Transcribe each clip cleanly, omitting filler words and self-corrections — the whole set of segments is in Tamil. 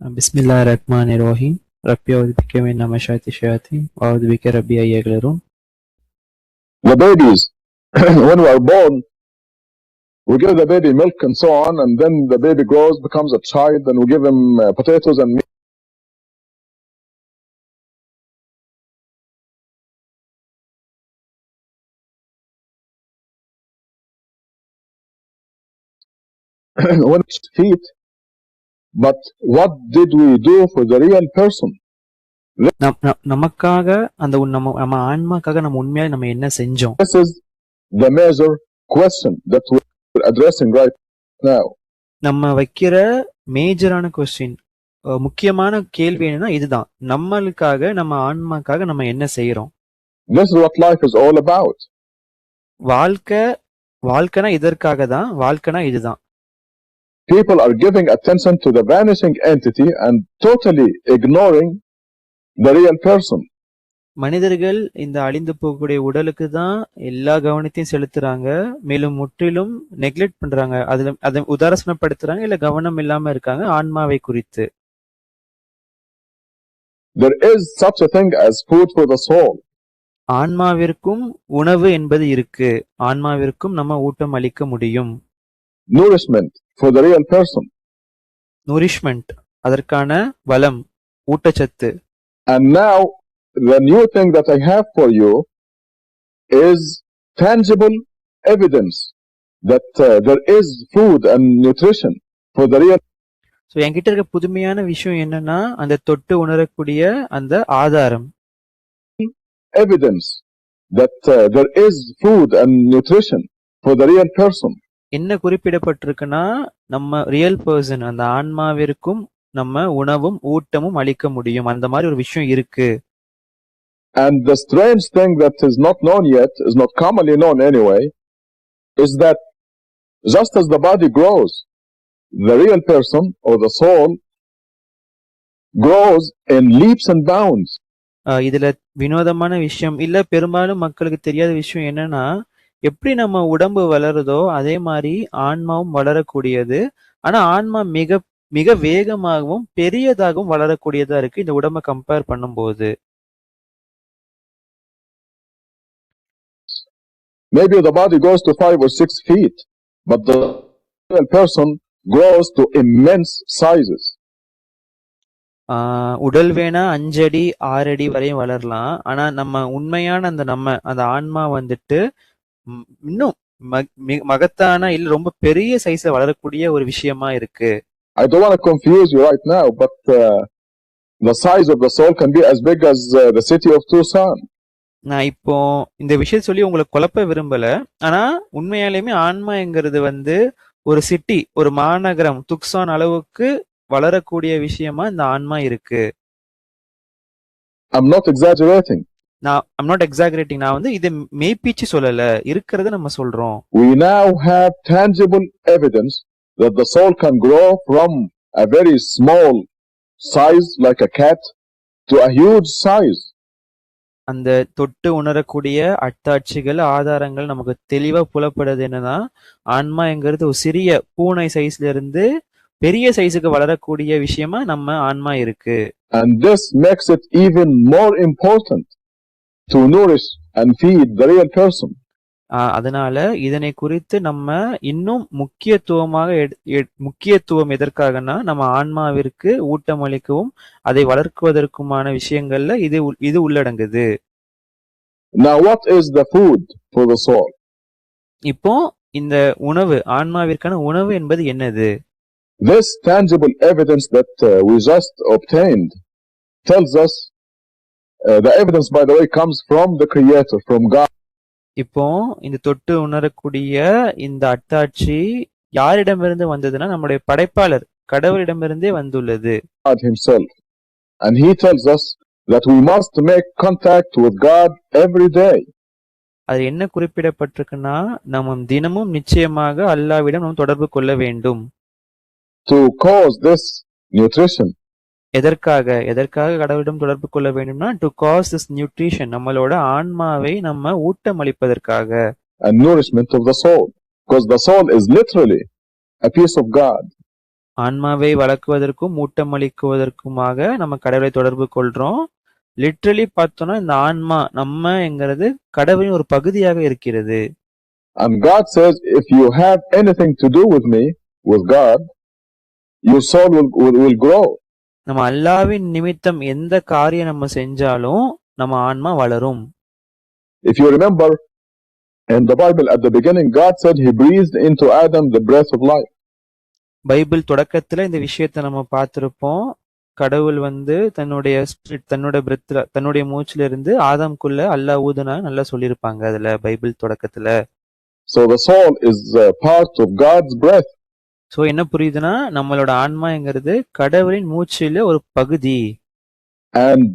بسم الله الرحمن الرحيم. ربي أعوذ بك من همزات الشياطين وأعوذ بك ربي أن يحضرون. The babies, when we are born, we give the baby milk and so on, and then the baby grows, becomes a child, and we give him potatoes and meat. When it's feet, but what did we do for the real person? நமக்காக அந்த நம்ம ஆன்மாக்காக நம்ம உண்மையா நம்ம என்ன செஞ்சோம்? This is the major question that we're addressing right now. நம்ம வைக்கிற மேஜரான கொஸ்டின், முக்கியமான கேள்வி என்னன்னா இதுதான். நம்மளுக்காக நம்ம ஆன்மாக்காக நம்ம என்ன செய்யறோம்? This is what life is all about. வாழ்க்கைனா இதற்காக தான். வாழ்க்கைனா இதுதான். People are giving attention to the vanishing entity and totally ignoring the real person. மனிதர்கள் இந்த அழிந்து போகக்கூடிய உடலுக்கு தான் எல்லா கவனத்தையும் செலுத்துறாங்க, மேலும் முற்றிலும் நெக்லெக்ட் பண்றாங்க. அதை உதாரணப்படுத்துறாங்க, இல்ல கவனம் இல்லாம இருக்காங்க ஆன்மாவை குறித்து. There is such a thing as food for the soul. ஆன்மாவிற்கும் உணவு என்பது இருக்கு. ஆன்மாவிற்கும் நம்ம ஊட்டம் அளிக்க முடியும். Nourishment for the real person. நூரிஷ்மெண்ட், அதற்கான வளம், ஊட்டச்சத்து. And now the new thing that I have for you is tangible evidence that there is food and nutrition for the real. So என்கிட்ட இருக்க புதுமையான விஷயம் என்னன்னா அந்த தொட்டு உணரக்கூடிய அந்த ஆதாரம். Evidence that there is food and nutrition for the real person. என்ன குறிப்பிடப்பட்டிருக்குன்னா நம்ம ரியல் பர்சன் அந்த ஆன்மாவிற்கும் நம்ம உணவும் ஊட்டமும் அளிக்க முடியும். அந்த மாதிரி ஒரு விஷயம் இருக்கு. And the strange thing that is not known yet, is not commonly known anyway, is that just as the body grows, the real person or the soul grows in leaps and bounds. இதுல வினோதமான விஷயம் இல்ல, பெரும்பாலும் மக்களுக்கு தெரியாத விஷயம் என்னன்னா, எப்படி நம்ம உடம்பு வளருதோ அதே மாதிரி ஆன்மாவும் வளரக்கூடியது. ஆனா ஆன்மா மிக மிக வேகமாகவும் பெரியதாகவும் வளரக்கூடியதா இருக்கு இந்த உடம்ப கம்பேர் பண்ணும்போது. Maybe the body goes to 5 or 6 feet, but the real person grows to immense sizes. உடல் வேணா 5 அடி 6 அடி வரையும் வளரலாம். ஆனா நம்ம உண்மையான அந்த ஆன்மா வந்துட்டு இன்னும் மகத்தான இல்ல ரொம்ப பெரிய சைஸ்ல வளரக்கூடிய ஒரு விஷயமா இருக்கு. I don't want to confuse you right now, but the size of the soul can be as big as the city of Tucson. நான் இப்போ இந்த விஷயம் சொல்லி உங்களை குழப்ப விரும்பல. ஆனா உண்மையாலுமே ஆன்மாங்கிறது ஒரு சிட்டி, ஒரு மாநகரம் துக்சான் அளவுக்கு வளரக்கூடிய விஷயமா இந்த ஆன்மா இருக்கு. I'm not exaggerating. I'm not exaggerating. நான் இதை மெய்ப்பிச்சு சொல்லல, இருக்கிறத நம்ம சொல்றோம். We now have tangible evidence that the soul can grow from a very small size like a cat to a huge size. அந்த தொட்டு உணரக்கூடிய அத்தாட்சிகள், ஆதாரங்கள் நமக்கு தெளிவா புலப்படுது. என்னன்னா ஆன்மாங்கிறது ஒரு சிறிய பூனை சைஸ்ல இருந்து பெரிய சைஸுக்கு வளரக்கூடிய விஷயமா நம்ம ஆன்மா இருக்கு. And this makes it even more important to nourish and feed the real person. அதனால இதனை குறித்து நம்ம இன்னும் முக்கியத்துவம் எதற்காகனா நம்ம ஆன்மாவிற்கு ஊட்டம் அளிக்கவும் அதை வளர்க்குவதற்குமான விஷயங்கள்ல இது உள்ளடங்குது. Now what is the food for the soul? இப்போ இந்த உணவு, ஆன்மாவிற்கான உணவு என்பது என்னது? This tangible evidence that we just obtained tells us the evidence, by the way, comes from the Creator, from God. இப்போ இந்த தொட்டு உணரக்கூடிய இந்த அத்தாட்சி யாரிடமிருந்து வந்ததுன்னா நம்முடைய படைப்பாளர் கடவுளிடமிருந்தே வந்துள்ளது. God himself. And he tells us that we must make contact with God every day. அது என்ன குறிப்பிடப்பட்டிருக்குன்னா நம்ம தினமும் நிச்சயமாக அல்லாஹ்விடம் நாம் தொடர்பு கொள்ள வேண்டும். To cause this nutrition. எதற்காக கடவுளிடம் தொடர்பு கொள்ள வேண்டும்னா to cause this nutrition, நம்மளோட ஆன்மாவை நம்ம ஊட்டம் அளிப்பதற்காக. And nourishment of the soul, because the soul is literally a piece of God. ஆன்மாவை வளர்க்குவதற்கும் ஊட்டமளிக்குவதற்குமாக நம்ம கடவுளை தொடர்பு கொள்றோம். லிட்ரலி பார்த்தோம்னா இந்த ஆன்மா நம்மங்கிறது கடவுளின் ஒரு பகுதியாக இருக்கிறது. And God says, if you have anything to do with me, with God, your soul will grow. நம்ம அல்லாஹ்வின் நிமித்தம் எந்த காரியம் நம்ம செஞ்சாலும் நம்ம ஆன்மா வளரும். If you remember, in the Bible at the beginning, God said He breathed into Adam the breath of life. Bible தொடக்கத்துல இந்த விஷயத்தை நம்ம பார்த்திருப்போம். கடவுள் தன்னுடைய ஸ்பிரிட், தன்னுடைய மூச்சுல இருந்து ஆதாம்குள்ள அல்லாஹ் ஊதுனா நல்லா சொல்லியிருப்பாங்க அதுல பைபிள் தொடக்கத்துல. So the soul is part of God's breath. So என்ன புரியுதுன்னா நம்மளோட ஆன்மாங்கிறது கடவுளின் மூச்சில ஒரு பகுதி. And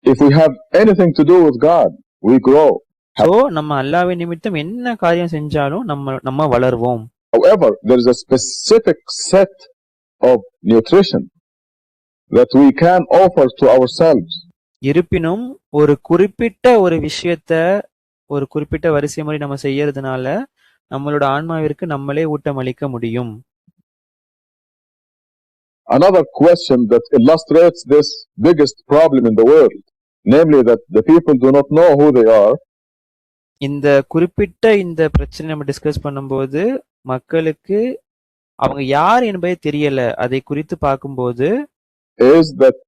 if we have anything to do with God, we grow. So நம்ம அல்லாஹ்வின் நிமித்தம் என்ன காரியம் செஞ்சாலும் நம்ம வளருவோம். However, there is a specific set of nutrition that we can offer to ourselves. இருப்பினும் ஒரு குறிப்பிட்ட ஒரு விஷயத்த ஒரு குறிப்பிட்ட வரிசை முறை நம்ம செய்யறதுனால நம்மளோட ஆன்மாவிற்கு நம்மளே ஊட்டமளிக்க முடியும். Another question that illustrates this biggest problem in the world, namely that the people do not know who they are. இந்த குறிப்பிட்ட இந்த பிரச்சனை நம்ம டிஸ்கஸ் பண்ணும்போது மக்களுக்கு அவங்க யார் என்பதே தெரியல. அதை குறித்து பார்க்கும்போது is that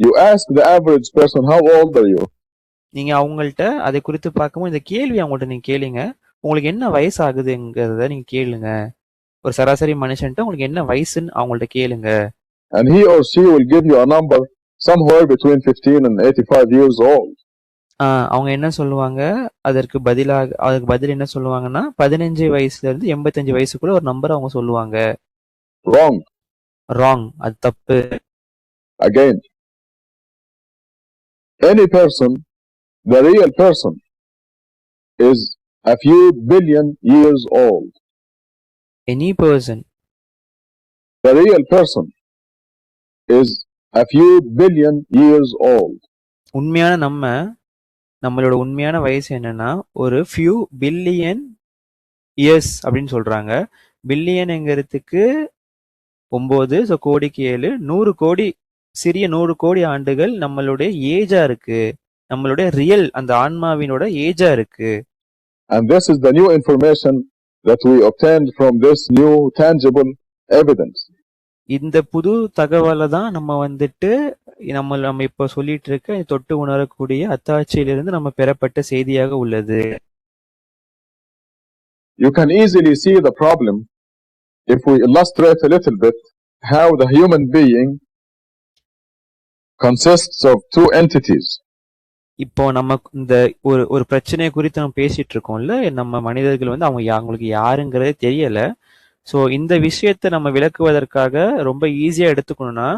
you ask the average person, how old are you? நீங்க அவங்கள்ட்ட அதை குறித்து பார்க்கும்போது இந்த கேள்வி அவங்கள்ட்ட நீங்க கேளுங்க, உங்களுக்கு என்ன வயசு ஆகுதுங்கிறத நீங்க கேளுங்க. ஒரு சராசரி மனுஷன்ட்ட உங்களுக்கு என்ன வயசுன்னு அவங்கள்ட்ட கேளுங்க. And he or she will give you a number somewhere between 15 and 85 years old. அவங்க என்ன சொல்லுவாங்க, அதுக்கு பதில் என்ன சொல்லுவாங்கன்னா 15 வயசுல இருந்து 85 வயசுக்குள்ள ஒரு நம்பர் அவங்க சொல்லுவாங்க. Wrong. அது தப்பு. Again, any person, the real person, is a few billion years old. Any person. The real person is a few billion years old. உண்மையான நம்மளோட உண்மையான வயசு என்னன்னா ஒரு few billion years அப்படின்னு சொல்றாங்க. பில்லியன்ங்கிறதுக்கு 9, ஸோ கோடிக்கு 7, 100 கோடி, சிறிய 100 கோடி ஆண்டுகள் நம்மளுடைய ஏஜா இருக்கு. நம்மளுடைய ரியல் அந்த ஆன்மாவினோட ஏஜா இருக்கு. And this is the new information that we obtained from this new tangible evidence. இந்த புது தகவலை தான் நம்ம இப்ப சொல்லிட்டு இருக்க தொட்டு உணரக்கூடிய அத்தாட்சியிலிருந்து நம்ம பெறப்பட்ட செய்தியாக உள்ளது. You can easily see the problem if we illustrate a little bit how the human being consists of two entities. இப்போ நம்ம இந்த ஒரு பிரச்சனை குறித்து நம்ம பேசிட்டு இருக்கோம்ல, நம்ம மனிதர்கள் அவங்களுக்கு யாருங்கிறதே தெரியல. சோ இந்த விஷயத்தை நம்ம விளக்குவதற்காக ரொம்ப ஈஸியா எடுத்துக்கணும்னா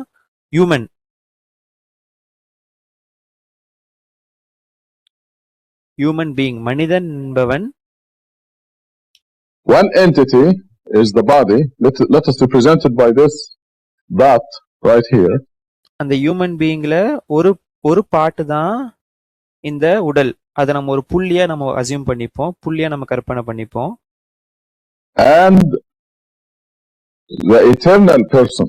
ஹியூமன் பீயிங், மனிதன் என்பவன். One entity is the body. Let us represent it by this dot right here. அந்த ஹியூமன் பீயிங்ல ஒரு பாட்டு தான் இந்த உடல். அதை நம்ம ஒரு புள்ளியா நம்ம அசியூம் பண்ணிப்போம், புள்ளியா நம்ம கற்பனை பண்ணிப்போம். And the eternal person,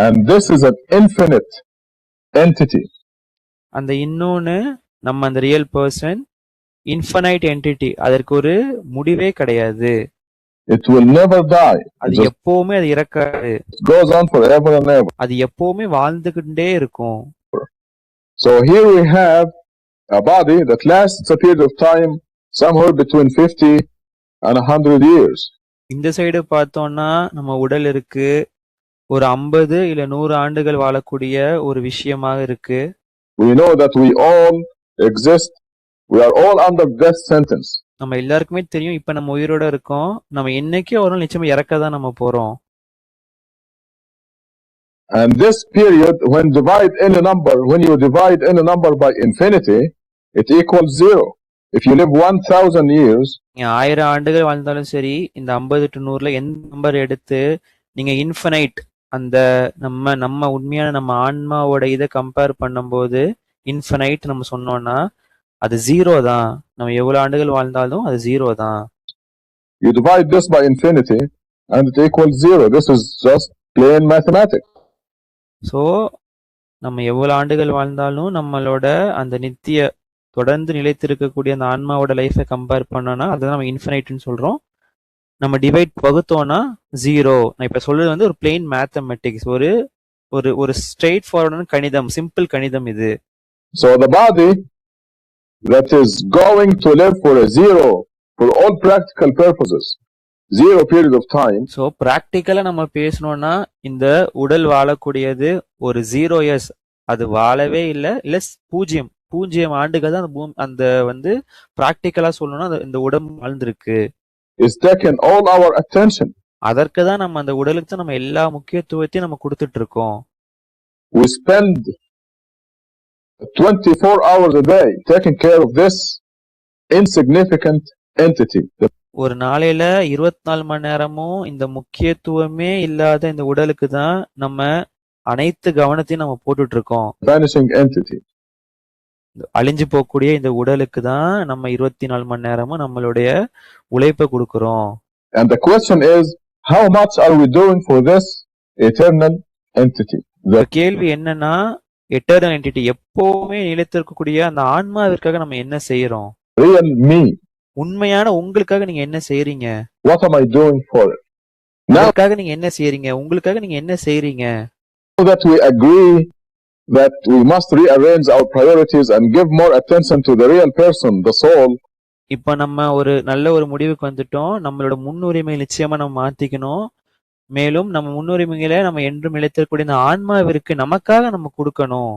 and this is an infinite entity. அந்த இன்னொன்னு நம்ம அந்த ரியல் பர்சன், இன்ஃபைனைட் என்டிட்டி, அதற்கு ஒரு முடிவே கிடையாது. It will never die. அது எப்பவுமே அது இறக்காது. It goes on forever and ever. அது எப்பவுமே வாழ்ந்துகிட்டே இருக்கும். So here we have a body that lasts a period of time somewhere between 50 and 100 years. இந்த சைடு பார்த்தோம்னா நம்ம உடல் இருக்கு, ஒரு 50 இல்ல 100 ஆண்டுகள் வாழக்கூடிய ஒரு விஷயமாக இருக்கு. We know that we all exist. We are all under death sentence. நம்ம எல்லாருக்குமே தெரியும், இப்ப நம்ம உயிரோட இருக்கோம், நம்ம என்னைக்கே ஒரு நாள் நிச்சயமா இறக்க தான் நம்ம போறோம். And this period, when you divide any number by infinity, it equals 0. If you live 1000 years, 1000 ஆண்டுகள் வாழ்ந்தாலும் சரி, இந்த 50 to 100ல எந்த நம்பர் எடுத்து நீங்க இன்ஃபைனைட், அந்த நம்ம உண்மையான நம்ம ஆன்மாவோட இதை கம்பேர் பண்ணும்போது இன்ஃபைனைட் நம்ம சொன்னோம்னா அது 0 தான். நம்ம எவ்வளவு ஆண்டுகள் வாழ்ந்தாலும் அது 0 தான். You divide this by infinity and it equals 0. This is just plain mathematics. So நம்ம எவ்வளவு ஆண்டுகள் வாழ்ந்தாலும் நம்மளோட அந்த நித்திய தொடர்ந்து நிலைத்திருக்கக்கூடிய அந்த ஆன்மாவோட லைஃபை கம்பேர் பண்ணோம்னா அதுதான் நம்ம இன்ஃபினைட்னு சொல்றோம். நம்ம டிவைட் வகுத்தோம்னா 0. நான் இப்ப சொல்றது வந்து ஒரு பிளெயின் மேத்தமெட்டிக்ஸ், ஒரு ஒரு ஒரு ஸ்ட்ரெயிட் ஃபார்வர்டான கணிதம், சிம்பிள் கணிதம் இது. So the body that is going to live for a 0 for all practical purposes, 0 period of time. So ப்ராக்டிக்கலா நம்ம பேசணும்னா இந்த உடல் வாழக்கூடியது ஒரு 0 years, அது வாழவே இல்லை, இல்ல பூஜ்ஜியம் ஆண்டுகள் தான் அந்த வந்து ப்ராக்டிக்கலா சொல்லணும்னா இந்த உடம்பு வாழ்ந்திருக்கு. Is taken all our attention. அதற்கு தான் நம்ம அந்த உடலுக்கு தான் நம்ம எல்லா முக்கியத்துவத்தையும் நம்ம கொடுத்துட்டு இருக்கோம். We spend 24 hours a day taking care of this insignificant entity. ஒரு நாளையில 24 மணி நேரமும் இந்த முக்கியத்துவமே இல்லாத இந்த உடலுக்கு தான் நம்ம அனைத்து கவனத்தையும் நம்ம போட்டுட்டு இருக்கோம். Vanishing entity. அழிஞ்சு போகக்கூடிய இந்த உடலுக்கு தான் நம்ம 24 மணி நேரமும் நம்மளுடைய உழைப்பை கொடுக்கிறோம். And the question is, how much are we doing for this eternal entity? கேள்வி என்னன்னா, எட்டர்னல் என்டிட்டி, எப்பவுமே நிலைத்திருக்கக்கூடிய அந்த ஆன்மாவிற்காக நம்ம என்ன செய்யறோம்? Real me. உண்மையான உங்களுக்காக நீங்க என்ன செய்றீங்க? What am I doing for it? Now நீங்க என்ன செய்றீங்க? உங்களுக்காக நீங்க என்ன செய்றீங்க? So that we agree that we must rearrange our priorities and give more attention to the real person, the soul. இப்ப நம்ம ஒரு நல்ல ஒரு முடிவுக்கு வந்துட்டோம். நம்மளோட முன்னுரிமை நிச்சயமா நம்ம மாத்திக்கணும். மேலும் நம்ம முன்னுரிமைகளை நம்ம என்றும் நிலைத்திருக்கக்கூடிய இந்த ஆன்மாவிற்கு நமக்காக நம்ம கொடுக்கணும்.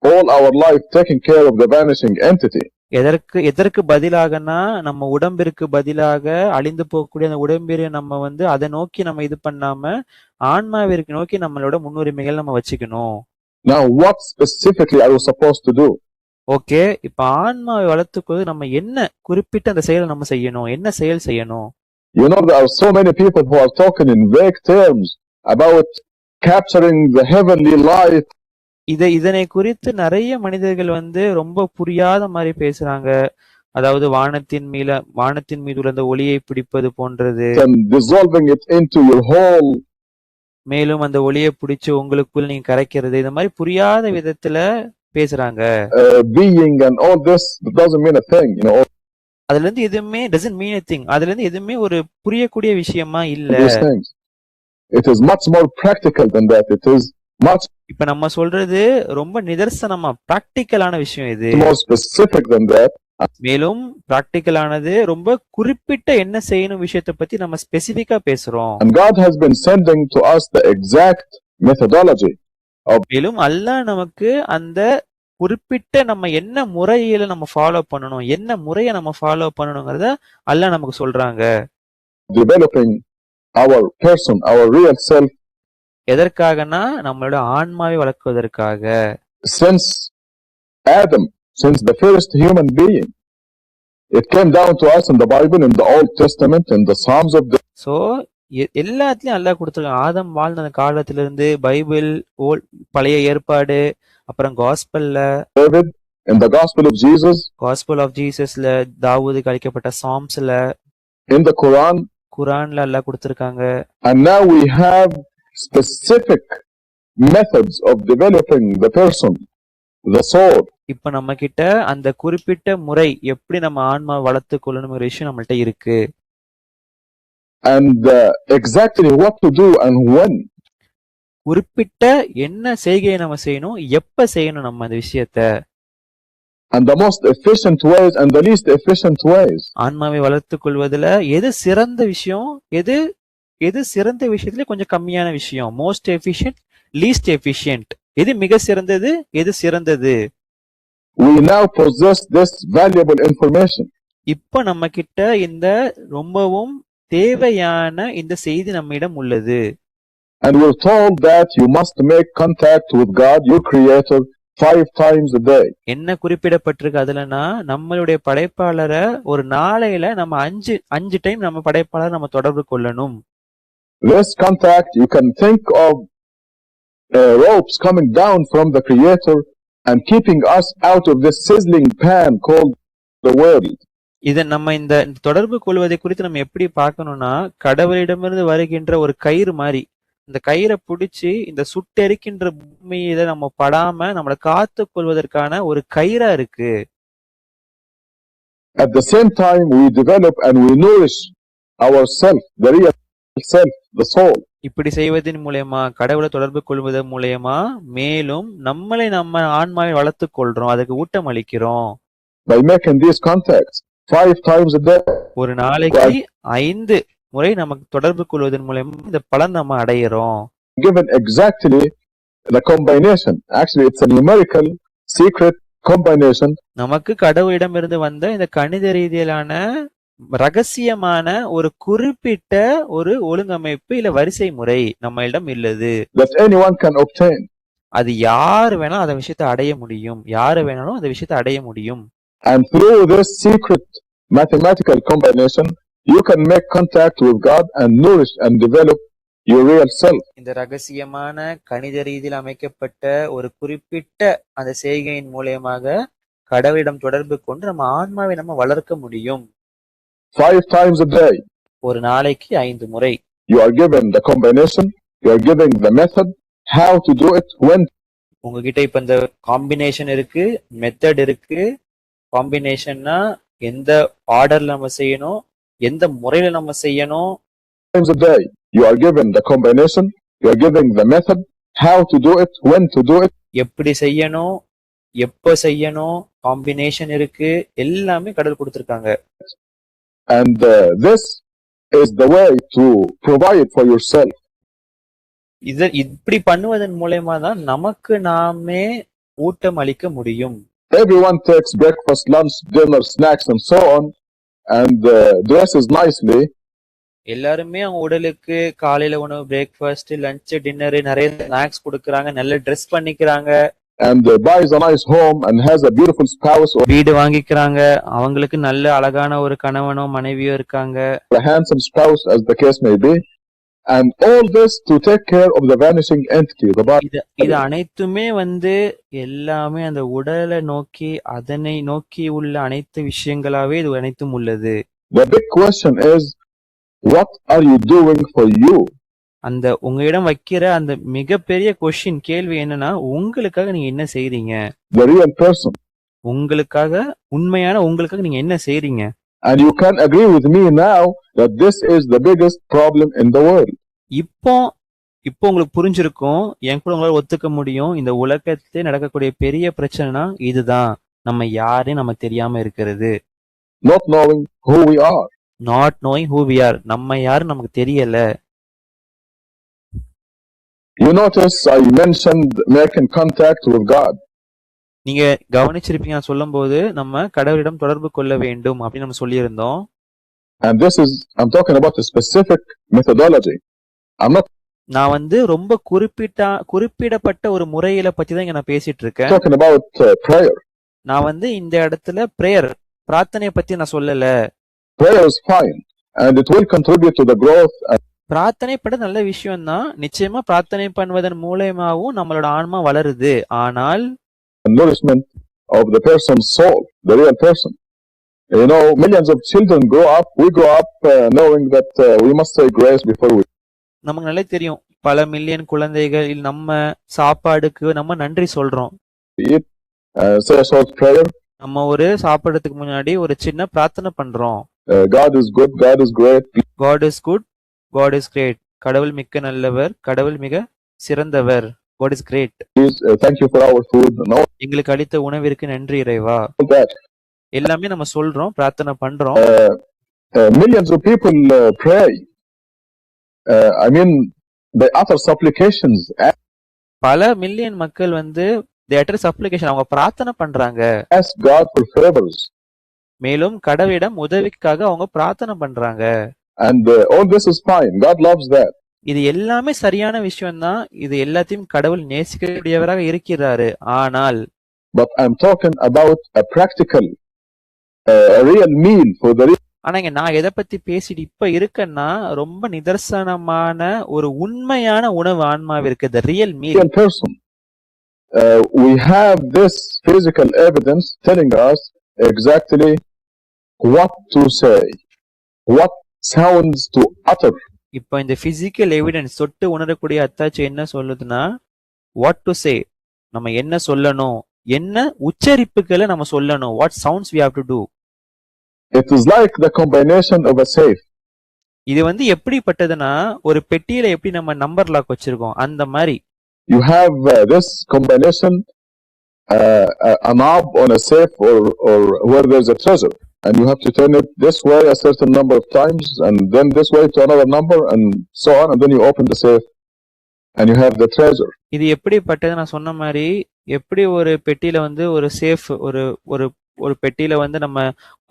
All our life taking care of the vanishing entity. எதற்கு பதிலாகனா, நம்ம உடம்பிற்கு பதிலாக அழிந்து போகக்கூடிய அந்த உடம்பிற்கு நம்ம வந்து அதை நோக்கி நம்ம இது பண்ணாம ஆன்மாவிற்கு நோக்கி நம்மளோட முன்னுரிமைகள் நம்ம வச்சுக்கணும். Now what specifically are we supposed to do? Okay, இப்ப ஆன்மாவை வளர்த்துக்குவது நம்ம என்ன குறிப்பிட்ட அந்த செயலை நம்ம செய்யணும், என்ன செயல் செய்யணும்? You know, there are so many people who are talking in vague terms about capturing the heavenly light. இதனை குறித்து நிறைய மனிதர்கள் வந்து ரொம்ப புரியாத மாதிரி பேசுறாங்க. அதாவது வானத்தின் மீது உள்ள அந்த ஒளியை பிடிப்பது போன்றது, dissolving it into your whole. மேலும் அந்த ஒளியை பிடிச்சு உங்களுக்குள் நீங்க கரைக்கிறது, இந்த மாதிரி புரியாத விதத்துல பேசுறாங்க. Being and all this doesn't mean a thing, you know. அதுல இருந்து எதுவுமே doesn't mean a thing. அதுல இருந்து எதுவுமே ஒரு புரியக்கூடிய விஷயமா இல்ல. It is much more practical than that. It is much. இப்ப நம்ம சொல்றது ரொம்ப நிதர்சனமா பிராக்டிக்கலான விஷயம் இது. More specific than that. மேலும் பிராக்டிக்கலானது ரொம்ப குறிப்பிட்ட என்ன செய்யணும் விஷயத்தை பத்தி நம்ம ஸ்பெசிபிக்கா பேசுறோம். And God has been sending to us the exact methodology. மேலும் அல்லாஹ் நமக்கு அந்த குறிப்பிட்ட நம்ம என்ன முறையில நம்ம ஃபாலோ பண்ணணும், என்ன முறையை நம்ம ஃபாலோ பண்ணணுங்கிறத அல்லாஹ் நமக்கு சொல்றாங்க. Developing our person, our real self. எதற்காகனா நம்மளோட ஆன்மாவை வளர்க்குவதற்காக. Since Adam, since the first human being, it came down to us in the Bible, in the Old Testament, in the Psalms of the. So எல்லாத்துலயும் அல்லாஹ் கொடுத்திருக்கான். ஆதம் வாழ்ந்த அந்த காலத்திலிருந்து பைபிள், பழைய ஏற்பாடு, அப்புறம் காஸ்பல்ல, in the Gospel of Jesus, gospel of ஜீசஸ்ல, தாவூதுக்கு அளிக்கப்பட்ட சாம்ஸ்ல, in the Quran, குரான்ல அல்லாஹ் கொடுத்திருக்காங்க. And now we have specific methods of developing the person, the soul. இப்ப நம்ம கிட்ட அந்த குறிப்பிட்ட முறை எப்படி நம்ம ஆன்மா வளர்த்து கொள்ளணும்ங்கிற விஷயம் நம்மள்ட்ட இருக்கு. And exactly what to do and when. குறிப்பிட்ட என்ன செய்கையை நம்ம செய்யணும், எப்ப செய்யணும் நம்ம அந்த விஷயத்தை. And the most efficient ways and the least efficient ways. ஆன்மாவை வளர்த்துக் கொள்வதில் எது சிறந்த விஷயம், எது சிறந்த விஷயத்துல கொஞ்சம் கம்மியான விஷயம், மோஸ்ட் எஃபிஷியன்ட், லீஸ்ட் எஃபிஷியன்ட், எது மிக சிறந்தது, எது சிறந்தது. We now possess this valuable information. இப்ப நம்ம கிட்ட இந்த ரொம்பவும் தேவையான இந்த செய்தி நம்மிடம் உள்ளது. And we're told that you must make contact with God, your creator, 5 times a day. என்ன குறிப்பிடப்பட்டிருக்கு அதுலனா, நம்மளுடைய படைப்பாளரை ஒரு நாளையில நம்ம 5 டைம் நம்ம படைப்பாளரை நம்ம தொடர்பு கொள்ளணும். This contact, you can think of ropes coming down from the creator and keeping us out of this sizzling pan called the world. நம்ம இந்த தொடர்பு கொள்வதை குறித்து நம்ம எப்படி பார்க்கணும்னா, கடவுளிடமிருந்து வருகின்ற ஒரு கயிறு மாரி. இந்த கயிறை பிடிச்சி இந்த சுட்டெரிக்கின்ற பூமியில நம்ம படாம நம்மளை காத்துக் கொள்வதற்கான ஒரு கயிறா இருக்கு. At the same time, we develop and we nourish ourself, the real self, the soul. இப்படி செய்வதன் மூலயமா, கடவுளை தொடர்பு கொள்வதன் மூலயமா மேலும் நம்ம ஆன்மாவை வளர்த்துக் கொள்றோம், அதுக்கு ஊட்டம் அளிக்கிறோம். By making these contacts 5 times a day. ஒரு நாளைக்கு 5 முறை நமக்கு தொடர்பு கொள்வதன் மூலமா இந்த பலன் நம்ம அடையிறோம். Given exactly the combination. Actually, it's a numerical secret combination. நமக்கு கடவுளிடமிருந்து வந்த இந்த கணித ரீதியிலான ரகசியமான ஒரு குறிப்பிட்ட ஒரு ஒழுங்கமைப்பு இல்ல வரிசை முறை நம்மளிடம் இல்லது. That anyone can obtain. அது யார் வேணாலும் அந்த விஷயத்தை அடைய முடியும். யாரு வேணாலும் அந்த விஷயத்தை அடைய முடியும். And through this secret mathematical combination, you can make contact with God and nourish and develop your real self. இந்த ரகசியமான கணித ரீதியில் அமைக்கப்பட்ட ஒரு குறிப்பிட்ட அந்த செய்கையின் மூலமாக கடவுளிடம் தொடர்பு கொண்டு நம்ம ஆன்மாவை நம்ம வளர்க்க முடியும். 5 times a day. ஒரு நாளைக்கு 5 முறை. You are given the combination, you are given the method, how to do it, when. உங்ககிட்ட இப்ப இந்த காம்பினேஷன் இருக்கு, மெத்தட் இருக்கு. காம்பினேஷன்னா எந்த ஆர்டர்ல நம்ம செய்யணும், எந்த முறையில நம்ம செய்யணும். Times a day, you are given the combination, you are given the method, how to do it, when to do it. எப்படி செய்யணும், எப்ப செய்யணும், காம்பினேஷன் இருக்கு, எல்லாமே கடவுள் கொடுத்திருக்காங்க. And this is the way to provide for yourself. இப்படி பண்ணுவதன் மூலமா தான் நமக்கு நாமே ஊட்டம் அளிக்க முடியும். Everyone takes breakfast, lunch, dinner, snacks and so on and dresses nicely. எல்லாருமே அவங்க உடலுக்கு காலையில உணவு, பிரேக்ஃபாஸ்ட், லஞ்ச், டின்னர், நிறைய ஸ்நாக்ஸ் கொடுக்கறாங்க, நல்ல ட்ரெஸ் பண்ணிக்கிறாங்க. And buys a nice home and has a beautiful spouse. வீடு வாங்கிக்கிறாங்க, அவங்களுக்கு நல்ல அழகான ஒரு கணவனோ மனைவியோ இருக்காங்க. A handsome spouse as the case may be. And all this to take care of the vanishing entity, the body. இது அனைத்துமே எல்லாமே அந்த உடலை நோக்கி, அதனை நோக்கி உள்ள அனைத்து விஷயங்களாவே இது அனைத்தும் உள்ளது. The big question is, what are you doing for you? அந்த உங்களிடம் வைக்கிற அந்த மிகப்பெரிய கேள்வி என்னன்னா, உங்களுக்காக நீங்க என்ன செய்றீங்க? The real person. உங்களுக்காக, உண்மையான உங்களுக்காக நீங்க என்ன செய்றீங்க? And you can agree with me now that this is the biggest problem in the world. இப்போ உங்களுக்கு புரிஞ்சிருக்கும், என் கூட உங்களால ஒத்துக்க முடியும், இந்த உலகத்திலே நடக்கக்கூடிய பெரிய பிரச்சனைனா இதுதான், நம்ம யாரையும் நம்ம தெரியாம இருக்கிறது. Not knowing who we are. Not knowing who we are. நம்ம யாரு நமக்கு தெரியல. You notice I mentioned making contact with God. நீங்க கவனிச்சிருப்பீங்க, நான் சொல்லும்போது நம்ம கடவுளிடம் தொடர்பு கொள்ள வேண்டும் அப்படின்னு நம்ம சொல்லியிருந்தோம். And this is, I'm talking about a specific methodology. I'm not நான் ரொம்ப குறிப்பிடப்பட்ட ஒரு முறையில பத்தி தான் இங்க நான் பேசிட்டு இருக்கேன். talking about prayer. நான் இந்த இடத்துல பிரேயர், பிரார்த்தனையை பத்தி நான் சொல்லல. Prayer is fine and it will contribute to the growth. பிரார்த்தனை பண்ண நல்ல விஷயம் தான், நிச்சயமா பிரார்த்தனை பண்ணுவதன் மூலமாவும் நம்மளோட ஆன்மா வளருது. ஆனால் nourishment of the person's soul, the real person. You know, millions of children grow up. We grow up knowing that we must say grace before we. நமக்கு நல்லா தெரியும், பல மில்லியன் குழந்தைகள் நம்ம சாப்பாடுக்கு நம்ம நன்றி சொல்றோம். Eat, say a short prayer. நம்ம ஒரு சாப்பிடுறதுக்கு முன்னாடி ஒரு சின்ன பிரார்த்தனை பண்றோம். God is good, God is great. God is good, God is great. கடவுள் மிக்க நல்லவர், கடவுள் மிக சிறந்தவர். God is great. Please, thank you for our food. No. எங்களுக்கு அளித்த உணவிற்கு நன்றி இறைவா. எல்லாமே நம்ம சொல்றோம், பிரார்த்தனை பண்றோம். Millions of people pray. I mean, they utter supplications. பல மில்லியன் மக்கள் they utter supplication, அவங்க பிரார்த்தனை பண்றாங்க. Ask God for favors. மேலும் கடவுளிடம் உதவிக்காக அவங்க பிரார்த்தனை பண்றாங்க. And all this is fine. God loves that. இது எல்லாமே சரியான விஷயம் தான், இது எல்லாத்தையும் கடவுள் நேசிக்கக்கூடியவராக இருக்கிறாரு. ஆனால் but I'm talking about a practical a real meal for the ஆனா நான் எதை பத்தி பேசிட்டு இப்ப இருக்கேன்னா, ரொம்ப நிதர்சனமான ஒரு உண்மையான உணவு ஆன்மாவிற்கு, the real meal. Real person. We have this physical evidence telling us exactly what to say, what sounds to utter. இப்ப இந்த பிசிக்கல் எவிடன்ஸ் தொட்டு உணரக்கூடிய அத்தாட்சி என்ன சொல்லுதுன்னா, வாட் டு சே, நம்ம என்ன சொல்லணும், என்ன உச்சரிப்புகளை நம்ம சொல்லணும், what sounds we have to do. It is like the combination of a safe. இது வந்து எப்படிப்பட்டதுன்னா, ஒரு பெட்டியில எப்படி நம்ம நம்பர் லாக் வச்சிருக்கோம் அந்த மாதிரி. You have this combination, a knob on a safe or where there's a treasure, and you have to turn it this way a certain number of times, and then this way to another number, and so on, and then you open the safe, and you have the treasure. இது எப்படிப்பட்டது நான் சொன்ன மாதிரி, எப்படி ஒரு பெட்டியில வந்து ஒரு சேஃப் ஒரு ஒரு ஒரு பெட்டியில வந்து நம்ம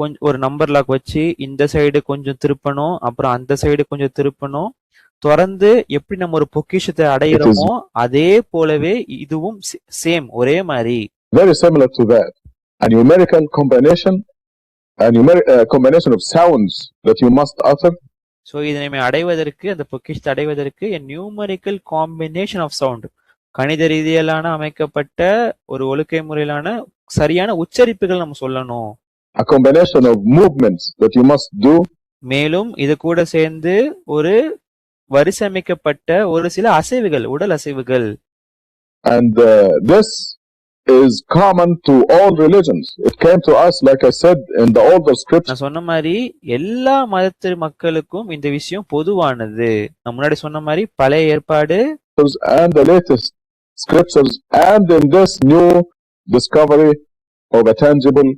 கொஞ்சம் ஒரு நம்பர் லாக் வச்சு இந்த சைடு கொஞ்சம் திருப்பணும், அப்புறம் அந்த சைடு கொஞ்சம் திருப்பணும், திறந்து எப்படி நம்ம ஒரு பொக்கிஷத்தை அடையிறோமோ அதே போலவே இதுவும் சேம், ஒரே மாதிரி. Very similar to that. A numerical combination, combination of sounds that you must utter. So இதனை அடைவதற்கு, அந்த பொக்கிஷத்தை அடைவதற்கு a numerical combination of sound, கணித ரீதியிலான அமைக்கப்பட்ட ஒரு ஒழுக்கை முறையிலான சரியான உச்சரிப்புகள் நம்ம சொல்லணும். A combination of movements that you must do. மேலும் இது கூட சேர்ந்து ஒரு வரிசையமைக்கப்பட்ட ஒரு சில அசைவுகள், உடல் அசைவுகள். And this is common to all religions. It came to us, like I said, in the older scriptures. நான் சொன்ன மாதிரி எல்லா மதத்து மக்களுக்கும் இந்த விஷயம் பொதுவானது. நான் முன்னாடி சொன்ன மாதிரி பழைய ஏற்பாடு and the latest scriptures, and in this new discovery of a tangible,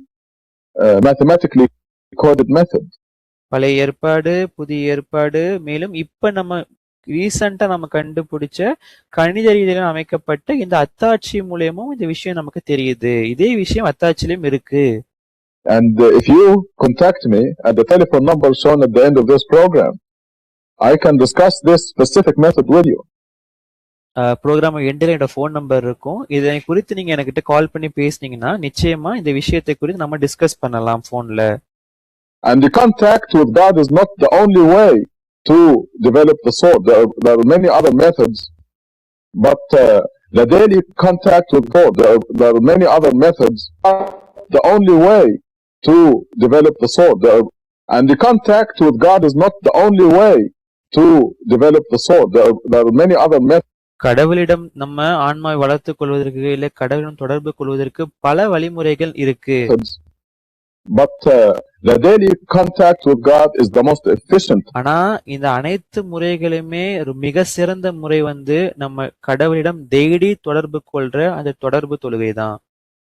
mathematically coded method. பழைய ஏற்பாடு, புதிய ஏற்பாடு, மேலும் இப்ப நம்ம ரீசெண்டா நம்ம கண்டுபிடிச்ச கணித ரீதியில அமைக்கப்பட்ட இந்த அத்தாட்சி மூலமும் இந்த விஷயம் நமக்கு தெரியுது. இதே விஷயம் அத்தாட்சியிலும் இருக்கு. And if you contact me at the telephone number shown at the end of this program, I can discuss this specific method with you. Program எண்டில் என்னோட ஃபோன் நம்பர் இருக்கும். இதை குறித்து நீங்க என்கிட்ட கால் பண்ணி பேசுனீங்கன்னா நிச்சயமா இந்த விஷயத்தை குறித்து நம்ம டிஸ்கஸ் பண்ணலாம் போன்ல. And the contact with God is not the only way to develop the soul. There are many other methods, but the daily contact with God, there are many other methods. The only way to develop the soul, and the contact with God is not the only way to develop the soul. There are many other methods. கடவுளிடம் நம்ம ஆன்மாவை வளர்த்துக் கொள்வதற்கு, இல்ல கடவுளிடம் தொடர்பு கொள்வதற்கு பல வழிமுறைகள் இருக்கு. But the daily contact with God is the most efficient. ஆனா இந்த அனைத்து முறைகளுமே மிக சிறந்த முறை வந்து நம்ம கடவுளிடம் டெய்லி தொடர்பு கொள்ற அந்த தொடர்பு தொழுகை தான்.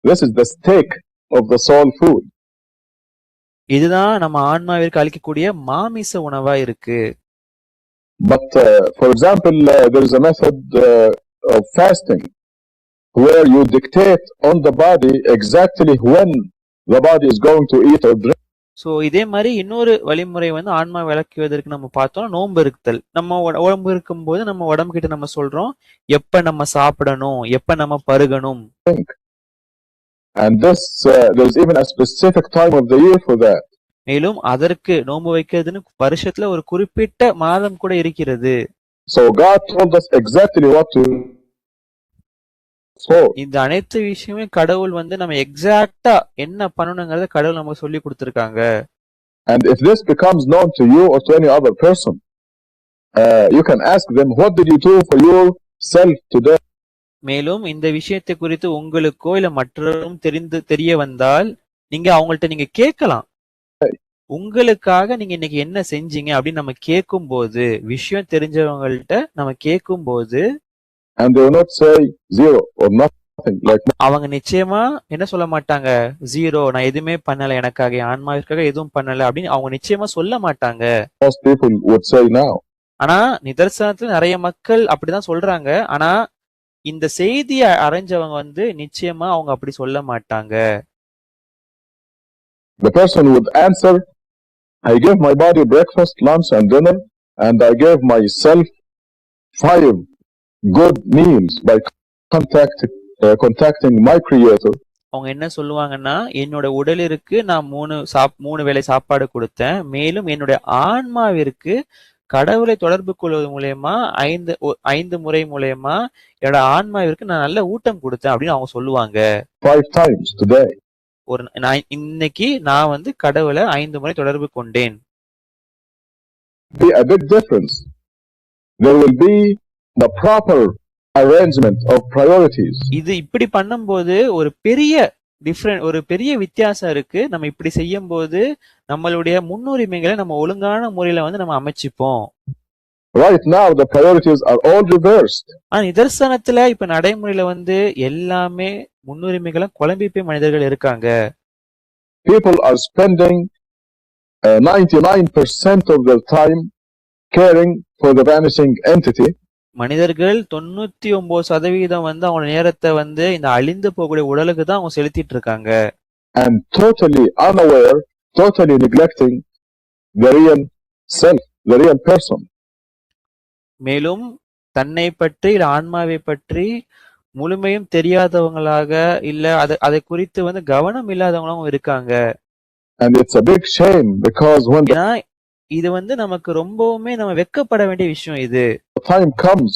This is the steak of the soul food. இதுதான் நம்ம ஆன்மாவிற்கு அளிக்கக்கூடிய மாமிச உணவா இருக்கு. But for example, there is a method of fasting where you dictate on the body exactly when the body is going to eat or drink. So இதே மாதிரி இன்னொரு வழிமுறை வந்து ஆன்மா விளக்குவதற்கு நம்ம பார்த்தோம், நோன்பு இருத்தல். நம்ம உடம்பு இருக்கும்போது நம்ம உடம்பு கிட்ட நம்ம சொல்றோம் எப்ப நம்ம சாப்பிடணும், எப்ப நம்ம பருகணும். And this there is even a specific time of the year for that. மேலும் அதற்கு நோன்பு வைக்கிறதுன்னு வருஷத்துல ஒரு குறிப்பிட்ட மாதம் கூட இருக்கிறது. So God told us exactly what to. So இந்த அனைத்து விஷயமே கடவுள் வந்து நம்ம எக்ஸாக்ட்டா என்ன பண்ணணும்ங்கறத கடவுள் நமக்கு சொல்லி கொடுத்திருக்காங்க. And if this becomes known to you or to any other person, you can ask them, what did you do for yourself today? மேலும் இந்த விஷயத்தை குறித்து உங்களுக்கோ இல்ல மற்றவரும் தெரிய வந்தால் நீங்க அவங்கள்ட்ட நீங்க கேட்கலாம், உங்களுக்காக நீங்க இன்னைக்கு என்ன செஞ்சீங்க அப்படின்னு நம்ம கேட்கும் போது, விஷயம் தெரிஞ்சவங்கள்ட்ட நம்ம கேட்கும் போது, and they will not say zero or nothing like that. அவங்க நிச்சயமா என்ன சொல்ல மாட்டாங்க, ஜீரோ, நான் எதுவுமே பண்ணல, எனக்காக ஆன்மாவிற்காக எதுவும் பண்ணல அப்படின்னு அவங்க நிச்சயமா சொல்ல மாட்டாங்க. Most people would say now. ஆனா நிதர்சனத்துல நிறைய மக்கள் அப்படிதான் சொல்றாங்க. ஆனா இந்த செய்தியை அறிஞ்சவங்க வந்து நிச்சயமா அவங்க அப்படி சொல்ல மாட்டாங்க. The person would answer, I gave my body breakfast, lunch and dinner, and I gave myself 5 good meals by contacting my creator. அவங்க என்ன சொல்லுவாங்கன்னா, என்னோட உடலிற்கு நான் 3 வேளை சாப்பாடு கொடுத்தேன், மேலும் என்னுடைய ஆன்மாவிற்கு கடவுளை தொடர்பு கொள்வது மூலமா 5 முறை மூலமா என்னோட ஆன்மாவிற்கு நான் நல்ல ஊட்டம் கொடுத்தேன் அப்படின்னு அவங்க சொல்லுவாங்க. 5 times today. இன்னைக்கு நான் வந்து கடவுளை 5 முறை தொடர்பு கொண்டேன். Be a big difference. There will be the proper arrangement of priorities. இது இப்படி பண்ணும்போது ஒரு பெரிய வித்தியாசம் இருக்கு. நம்ம இப்படி செய்யும்போது நம்மளுடைய முன்னுரிமைகளை நம்ம ஒழுங்கான முறையில வந்து நம்ம அமைச்சுப்போம். Right now the priorities are all reversed. ஆனா நிதர்சனத்துல இப்ப நடைமுறையில வந்து எல்லாமே முன்னுரிமைகளும் குழம்பி போய் மனிதர்கள் இருக்காங்க. People are spending 99% of their time caring for the vanishing entity. மனிதர்கள் 99% வந்து அவங்க நேரத்தை வந்து இந்த அழிந்து போகக்கூடிய உடலுக்கு தான் அவங்க செலுத்திட்டு இருக்காங்க. And totally unaware, totally neglecting the real self, the real person. மேலும் தன்னை பற்றி இல்ல ஆன்மாவை பற்றி முழுமையும் தெரியாதவங்களாக இல்ல அதை குறித்து வந்து கவனம் இல்லாதவங்களாகவும் இருக்காங்க. And it's a big shame because when the ஏன்னா இது வந்து நமக்கு ரொம்பவுமே நம்ம வெட்கப்பட வேண்டிய விஷயம். இது time comes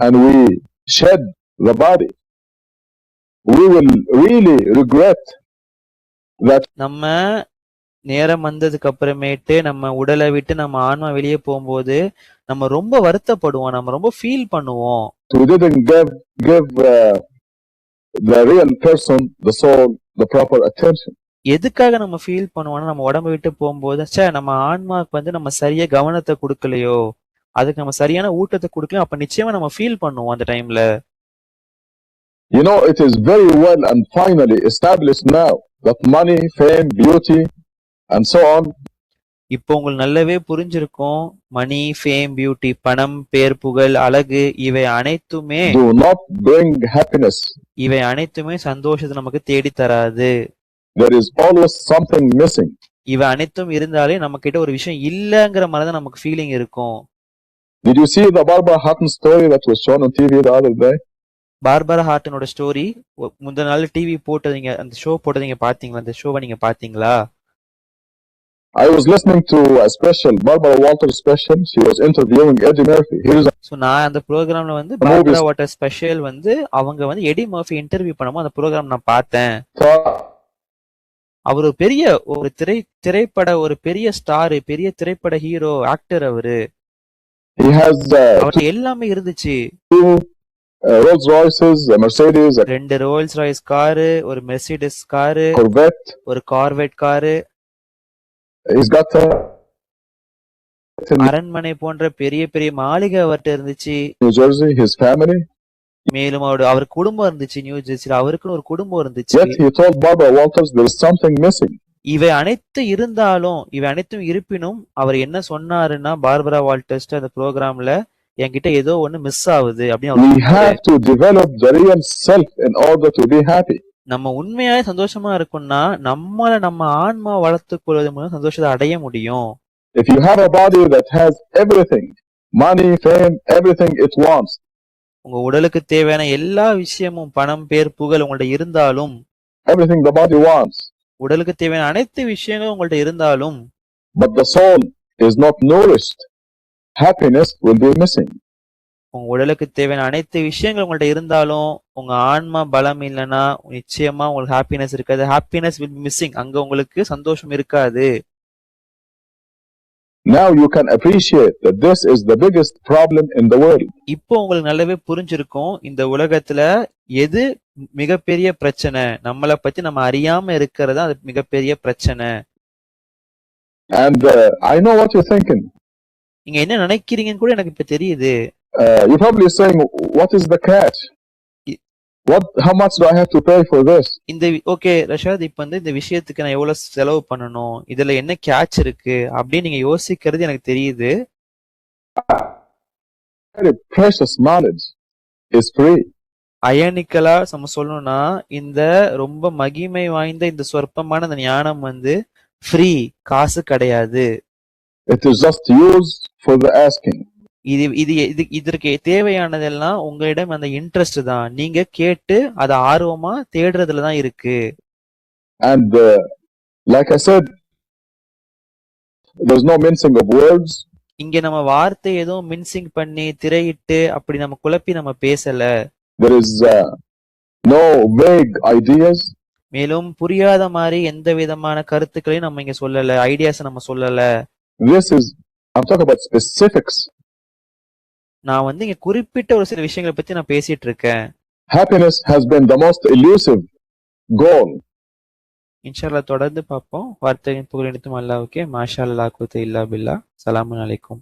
and we shed the body, we will really regret that. நம்ம நேரம் வந்ததுக்கு அப்புறமேட்டு நம்ம உடலை விட்டு நம்ம ஆன்மா வெளியே போகும்போது நம்ம ரொம்ப வருத்தப்படுவோம், நம்ம ரொம்ப ஃபீல் பண்ணுவோம். We didn't give the real person, the soul, the proper attention. எதுக்காக நம்ம ஃபீல் பண்ணுவோம்னா நம்ம உடம்பை விட்டு போகும்போது நம்ம ஆன்மாவுக்கு வந்து நம்ம சரியா கவனத்தை கொடுக்கலையோ, அதுக்கு நம்ம சரியான ஊட்டத்தை கொடுக்கலையோ, அப்ப நிச்சயமா நம்ம ஃபீல் பண்ணுவோம் அந்த டைம்ல. You know, it is very well and finally established now that money, fame, beauty and so on, இப்போ உங்களுக்கு நல்லாவே புரிஞ்சிருக்கும், மணி, ஃபேம், பியூட்டி, பணம், பேர், புகழ், அழகு இவை அனைத்துமே do not bring happiness. இவை அனைத்துமே சந்தோஷத்தை நமக்கு தேடி தராது. There is always something missing. இவை அனைத்தும் இருந்தாலே நம்ம கிட்ட ஒரு விஷயம் இல்லங்கிற மாதிரி தான் நமக்கு ஃபீலிங் இருக்கும். Did you see the Barbara Hutton story that was shown on TV the other day? Barbara ஹார்ட்டனோட ஸ்டோரி முந்தின நாள் டிவி போட்டதீங்க, அந்த ஷோ போட்டதீங்க பாத்தீங்களா? அந்த ஷோவை நீங்க பாத்தீங்களா? I was listening to a special, Barbara Walters special. She was interviewing Eddie Murphy. So நான் அந்த ப்ரோக்ராம்ல வந்து பார்பரா வால்டர் ஸ்பெஷல் வந்து அவங்க வந்து எடி மர்ஃபி இன்டர்வியூ பண்ணும்போது அந்த ப்ரோக்ராம் நான் பார்த்தேன். அவர் ஒரு திரைப்பட ஒரு பெரிய ஸ்டார், பெரிய திரைப்பட ஹீரோ, ஆக்டர். He has அவர்கிட்ட எல்லாமே இருந்துச்சு. Rolls Royces, a Mercedes, 2 Rolls Royce car, ஒரு மெர்சிடிஸ் காரு, Corvette, ஒரு கார்வெட் காரு. He's got அரண்மனை போன்ற பெரிய பெரிய மாளிகை அவர்கிட்ட இருந்துச்சு. New Jersey, his family. மேலும் அவர் குடும்பம் இருந்துச்சு நியூ ஜெர்சில, அவருக்குன்னு ஒரு குடும்பம் இருந்துச்சு. Yet he told Barbara Walters there is something missing. இவை அனைத்தும் இருப்பினும் அவர் என்ன சொன்னாருன்னா, பார்பரா வால்டர்ஸ் அந்த ப்ரோக்ராம்ல என்கிட்ட ஏதோ ஒண்ணு மிஸ் ஆகுது அப்படின்னு. We have to develop the real self in order to be happy. நம்ம உண்மையாவே சந்தோஷமா இருக்கும்னா நம்ம ஆன்மா வளர்த்துக் கொள்வது மூலம் சந்தோஷத்தை அடைய முடியும். If you have a body that has everything, money, fame, everything it wants, உங்க உடலுக்கு தேவையான எல்லா விஷயமும் பணம், பேர், புகழ் உங்கள்ட்ட இருந்தாலும், everything the body wants, உடலுக்கு தேவையான அனைத்து விஷயங்களும் உங்கள்ட்ட இருந்தாலும், but the soul is not nourished, happiness will be missing. உங்க உடலுக்கு தேவையான அனைத்து விஷயங்கள் உங்கள்ட்ட இருந்தாலும் உங்க ஆன்மா பலம் இல்லைன்னா நிச்சயமா உங்களுக்கு ஹாப்பினஸ் இருக்காது. Happiness will be missing. அங்க உங்களுக்கு சந்தோஷம் இருக்காது. Now you can appreciate that this is the biggest problem in the world. இப்போ உங்களுக்கு நல்லாவே புரிஞ்சிருக்கும், இந்த உலகத்துல எது மிகப்பெரிய பிரச்சனை, நம்மளை பத்தி நம்ம அறியாம இருக்கிறதா அது மிகப்பெரிய பிரச்சனை. And I know what you're thinking. நீங்க என்ன நினைக்கிறீங்கன்னு கூட எனக்கு இப்ப தெரியுது. You're probably saying, what is the catch? How much do I have to pay for this? Okay Rashad, இப்ப வந்து இந்த விஷயத்துக்கு நான் எவ்வளவு செலவு பண்ணணும், இதுல என்ன கேட்ச் இருக்கு அப்படின்னு நீங்க யோசிக்கிறது எனக்கு தெரியுது. Very precious knowledge is free. அயனிக்கலா நம்ம சொல்லணும்னா இந்த ரொம்ப மகிமை வாய்ந்த இந்த சொற்பமான இந்த ஞானம் வந்து ஃப்ரீ, காசு கிடையாது. It is just used for the asking. இதற்கு தேவையானதெல்லாம் உங்களிடம் அந்த இன்ட்ரெஸ்ட் தான். நீங்க கேட்டு அதை ஆர்வமா தேடுறதுல தான் இருக்கு. And like I said, there's no mincing of words. இங்க நம்ம வார்த்தை எதுவும் மின்சிங் பண்ணி திரையிட்டு அப்படி நம்ம குழப்பி நம்ம பேசல. There is no vague ideas. மேலும் புரியாத மாதிரி எந்த விதமான கருத்துக்களையும் நம்ம இங்க சொல்லல, ஐடியாஸ் நம்ம சொல்லல. This is, I'm talking about specifics. நான் வந்து இங்க குறிப்பிட்ட ஒரு சில விஷயங்களை பத்தி நான் பேசிட்டு இருக்கேன். Happiness has been the most elusive goal. இன்ஷா அல்லாஹ் தொடர்ந்து பார்ப்போம். வார்த்தையின் புகழ் அனைத்தும் அல்லாஹ்வுக்கே. மாஷா அல்லாஹ், லா குவத்த இல்லா பில்லா. ஸலாமு அலைக்கும்.